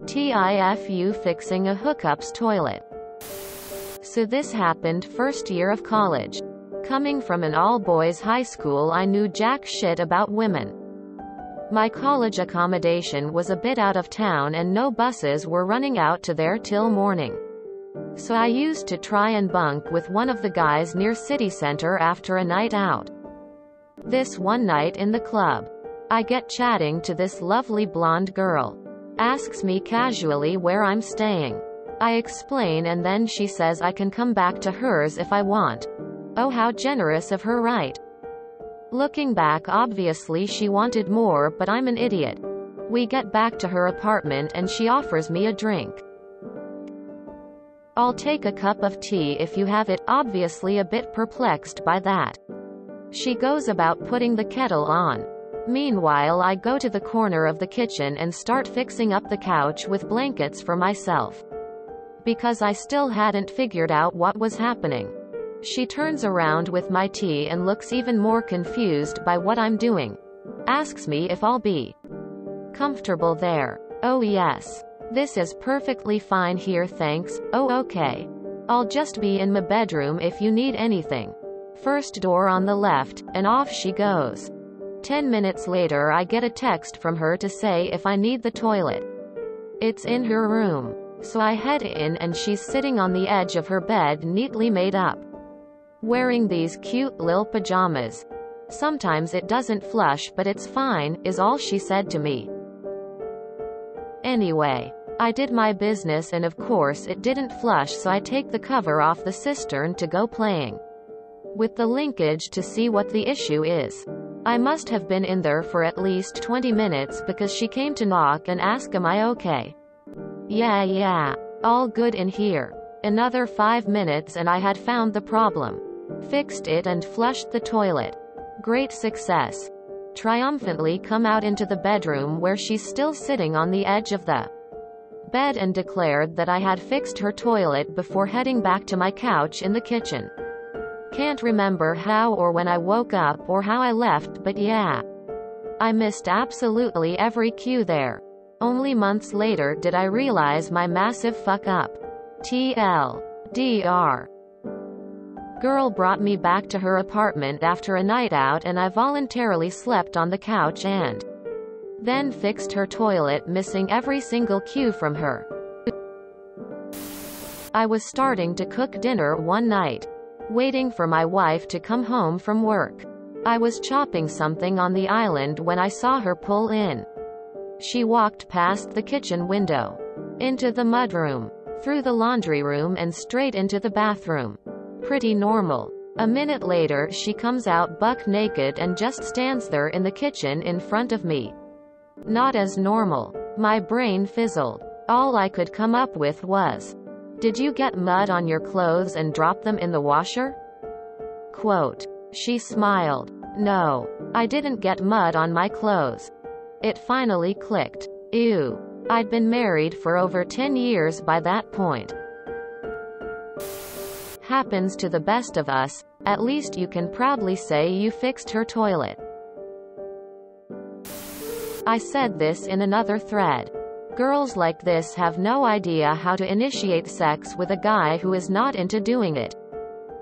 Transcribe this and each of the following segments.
TIFU fixing a hookups toilet. So this happened first year of college. Coming from an all-boys high school, I knew jack shit about women. My college accommodation was a bit out of town and no buses were running out to there till morning. So I used to try and bunk with one of the guys near city center after a night out. This one night in the club, I get chatting to this lovely blonde girl. Asks me casually where I'm staying. I explain and then she says I can come back to hers if I want. Oh, how generous of her, right? Looking back, obviously she wanted more, but I'm an idiot. We get back to her apartment and she offers me a drink. I'll take a cup of tea if you have it, obviously a bit perplexed by that. She goes about putting the kettle on. Meanwhile, I go to the corner of the kitchen and start fixing up the couch with blankets for myself. Because I still hadn't figured out what was happening. She turns around with my tea and looks even more confused by what I'm doing. Asks me if I'll be comfortable there. Oh yes. This is perfectly fine here, thanks. Oh okay. I'll just be in my bedroom if you need anything. First door on the left, and off she goes. 10 minutes later I get a text from her to say if I need the toilet. It's in her room. So I head in and she's sitting on the edge of her bed neatly made up. Wearing these cute lil pajamas. Sometimes it doesn't flush but it's fine, is all she said to me. Anyway, I did my business and of course it didn't flush, so I take the cover off the cistern to go playing with the linkage to see what the issue is. I must have been in there for at least 20 minutes because she came to knock and ask am I okay. Yeah, all good in here. Another 5 minutes and I had found the problem. Fixed it and flushed the toilet. Great success. Triumphantly come out into the bedroom where she's still sitting on the edge of the bed and declared that I had fixed her toilet before heading back to my couch in the kitchen. Can't remember how or when I woke up or how I left, but yeah. I missed absolutely every cue there. Only months later did I realize my massive fuck up. TLDR. Girl brought me back to her apartment after a night out and I voluntarily slept on the couch and then fixed her toilet, missing every single cue from her. I was starting to cook dinner one night, waiting for my wife to come home from work. I was chopping something on the island when I saw her pull in. She walked past the kitchen window, into the mudroom, through the laundry room and straight into the bathroom. Pretty normal. A minute later she comes out buck naked and just stands there in the kitchen in front of me. Not as normal. My brain fizzled. All I could come up with was, "Did you get mud on your clothes and drop them in the washer?" Quote. She smiled. No, I didn't get mud on my clothes. It finally clicked. Ew. I'd been married for over 10 years by that point. Happens to the best of us. At least you can proudly say you fixed her toilet. I said this in another thread. Girls like this have no idea how to initiate sex with a guy who is not into doing it.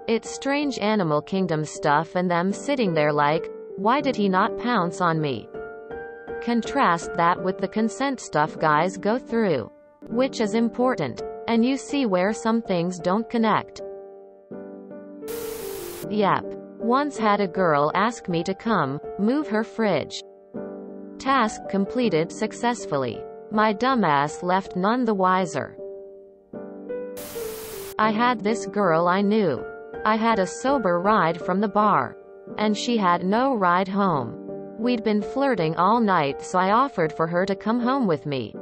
It's strange Animal Kingdom stuff and them sitting there like, why did he not pounce on me? Contrast that with the consent stuff guys go through. Which is important. And you see where some things don't connect. Yep. Once had a girl ask me to come move her fridge. Task completed successfully. My dumbass left none the wiser. I had this girl I knew. I had a sober ride from the bar. And she had no ride home. We'd been flirting all night, so I offered for her to come home with me.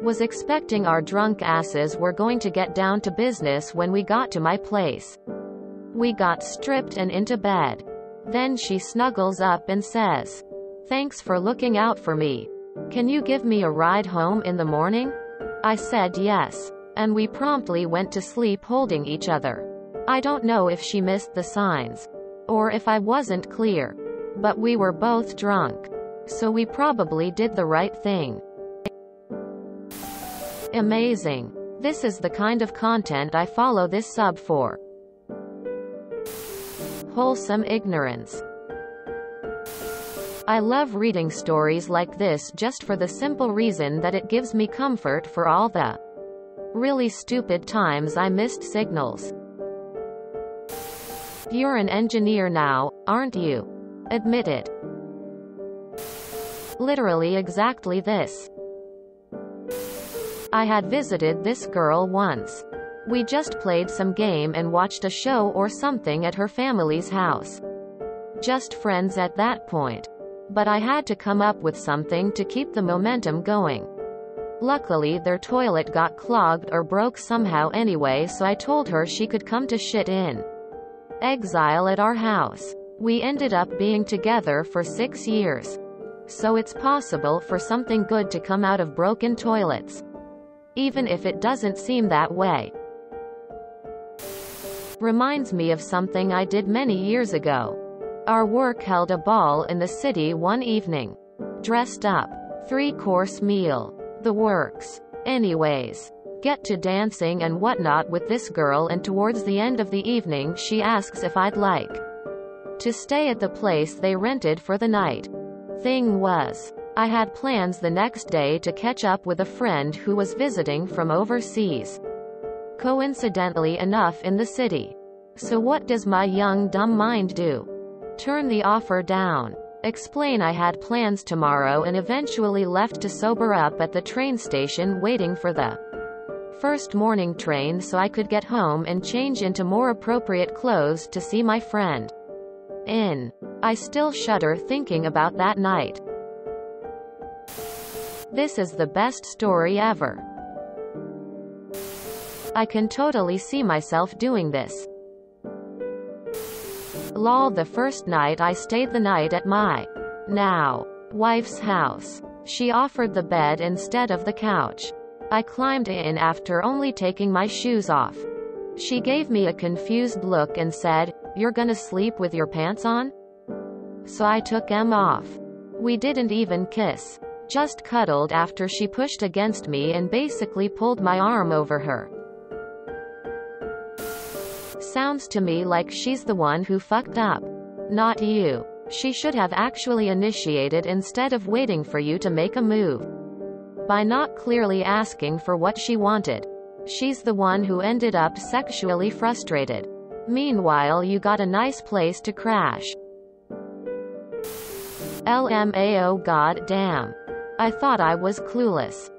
Was expecting our drunk asses were going to get down to business when we got to my place. We got stripped and into bed. Then she snuggles up and says, "Thanks for looking out for me. Can you give me a ride home in the morning?" I said yes. And we promptly went to sleep holding each other. I don't know if she missed the signs. Or if I wasn't clear. But we were both drunk. So we probably did the right thing. Amazing. This is the kind of content I follow this sub for. Wholesome ignorance. I love reading stories like this just for the simple reason that it gives me comfort for all the really stupid times I missed signals. You're an engineer now, aren't you? Admit it. Literally exactly this. I had visited this girl once. We just played some game and watched a show or something at her family's house. Just friends at that point. But I had to come up with something to keep the momentum going. Luckily their toilet got clogged or broke somehow anyway, so I told her she could come to shit in exile at our house. We ended up being together for 6 years. So it's possible for something good to come out of broken toilets. Even if it doesn't seem that way. Reminds me of something I did many years ago. Our work held a ball in the city one evening. Dressed up. 3-course meal. The works. Anyways. Get to dancing and whatnot with this girl, and towards the end of the evening she asks if I'd like to stay at the place they rented for the night. Thing was, I had plans the next day to catch up with a friend who was visiting from overseas. Coincidentally enough in the city. So what does my young dumb mind do? Turn the offer down. Explain I had plans tomorrow and eventually left to sober up at the train station waiting for the first morning train so I could get home and change into more appropriate clothes to see my friend. I still shudder thinking about that night. This is the best story ever. I can totally see myself doing this. Lol, the first night I stayed the night at my now wife's house. She offered the bed instead of the couch. I climbed in after only taking my shoes off. She gave me a confused look and said, "You're gonna sleep with your pants on?" So I took them off. We didn't even kiss. Just cuddled after she pushed against me and basically pulled my arm over her. Sounds to me like she's the one who fucked up. Not you. She should have actually initiated instead of waiting for you to make a move. By not clearly asking for what she wanted. She's the one who ended up sexually frustrated. Meanwhile you got a nice place to crash. LMAO, god damn. I thought I was clueless.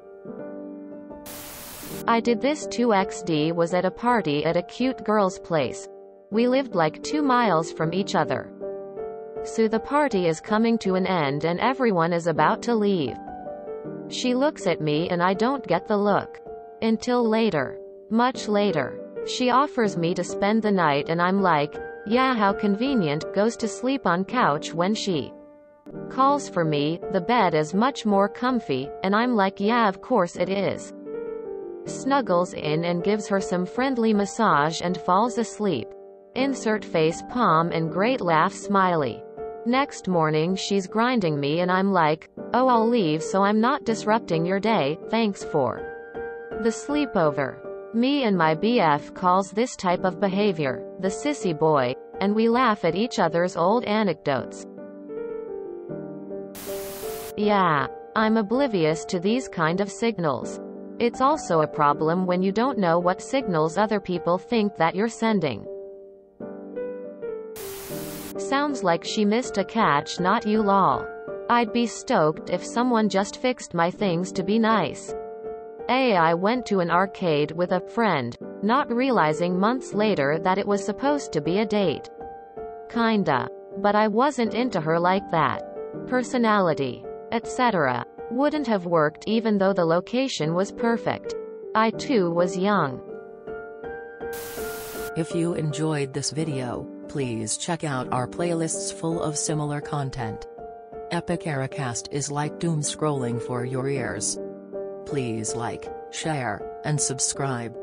I did this too. XD was at a party at a cute girl's place. We lived like 2 miles from each other. So the party is coming to an end and everyone is about to leave. She looks at me and I don't get the look. Until later. Much later. She offers me to spend the night and I'm like, yeah, how convenient, goes to sleep on couch when she calls for me. The bed is much more comfy, and I'm like, yeah, of course it is. Snuggles in and gives her some friendly massage and falls asleep. Insert face palm and great laugh smiley. Next morning she's grinding me and I'm like, oh, I'll leave so I'm not disrupting your day, thanks for the sleepover. Me and my BF calls this type of behavior the sissy boy, and we laugh at each other's old anecdotes. Yeah, I'm oblivious to these kind of signals. It's also a problem when you don't know what signals other people think that you're sending. Sounds like she missed a catch, not you lol. I'd be stoked if someone just fixed my things to be nice. I went to an arcade with a friend, not realizing months later that it was supposed to be a date. Kinda. But I wasn't into her like that. Personality, etc. wouldn't have worked even though the location was perfect. I too was young. If you enjoyed this video, please check out our playlists full of similar content. Epic Ericast is like doom scrolling for your ears. Please like, share, and subscribe.